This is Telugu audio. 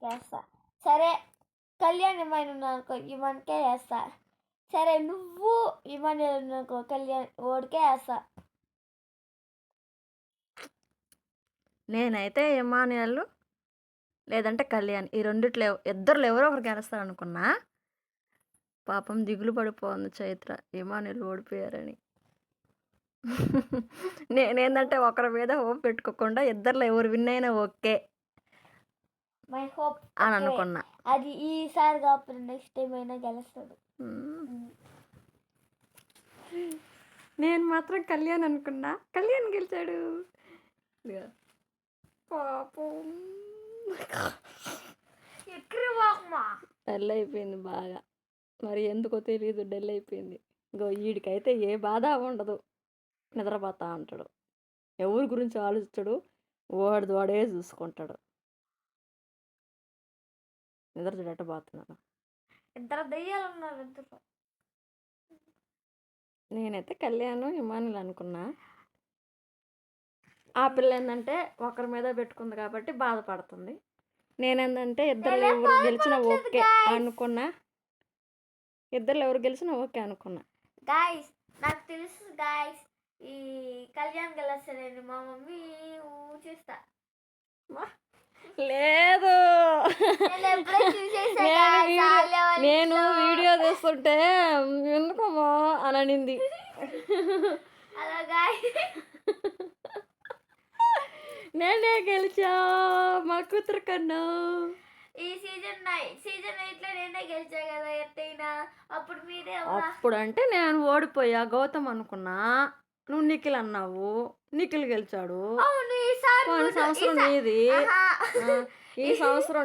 వేస్తా. సరే కళ్యాణ్ ఇమాన్ ఉన్నానుకో ఇమాన్కే వేస్తా. సరే నువ్వు ఇమాన్యుల్ ఉన్నానుకో కళ్యాణ్ ఓడికే వేస్తా. నేనైతే ఇమాన్యుల్ లేదంటే కళ్యాణ్ ఈ రెండిట్లో ఇద్దరు ఎవరో ఒకరు గెలుస్తారు అనుకున్నా. పాపం దిగులు పడిపోతుంది చైత్ర ఇమాన్యుల్ ఓడిపోయారని. నేనేందంటే ఒకరి మీద హోప్ పెట్టుకోకుండా ఇద్దరులో ఎవరు విన్ అయినా ఓకే మై హోప్ అని అనుకున్నా. అది ఈసారి కాకపోతే నెక్స్ట్ టైం అయినా గెలుస్తాడు. నేను మాత్రం కళ్యాణ్ అనుకున్నా, కళ్యాణ్ గెలిచాడు. పాపం డల్ అయిపోయింది బాగా, మరి ఎందుకో తెలియదు డల్ అయిపోయింది. ఇంకో వీడికైతే ఏ బాధ ఉండదు, నిద్రపోతా ఉంటాడు, ఎవరి గురించి ఆలోచించడు, వాడే చూసుకుంటాడు. నిద్ర చూడటపోతున్నాను. ఇద్దరు దయ్యాలు ఉన్నారు ఇద్దరు. నేనైతే కళ్యాణ్ ఇమానుల్ అనుకున్నా. ఆ పిల్ల ఏంటంటే ఒకరి మీద పెట్టుకుంది కాబట్టి బాధపడుతుంది. నేనేందంటే ఇద్దరు ఎవరు గెలిచినా ఓకే అనుకున్నా. ఇద్దరు ఎవరు గెలిచినా ఓకే అనుకున్నా. గాయస్ నాకు తెలుసు గాయస్ ఈ కళ్యాణ్ గెలుస్తాడని. మా మమ్మీ చూస్తా. లేదు, నేను వీడియో తీస్తుంటే ఎందుకమ్మా అని అనింది. నేనే గెలిచా మా కూతురు కన్నా. ఈ సీజన్ 8లో నేనే గెలిచా కదా ఎట్టయినా. అప్పుడు మీరే అప్పుడు అంటే నేను ఓడిపోయా గౌతమ్ అనుకున్నా, నువ్వు నిఖిల్ అన్నావు, నిఖిల్ గెలిచాడు. అవును. పోయిన సంవత్సరం నీది, ఈ సంవత్సరం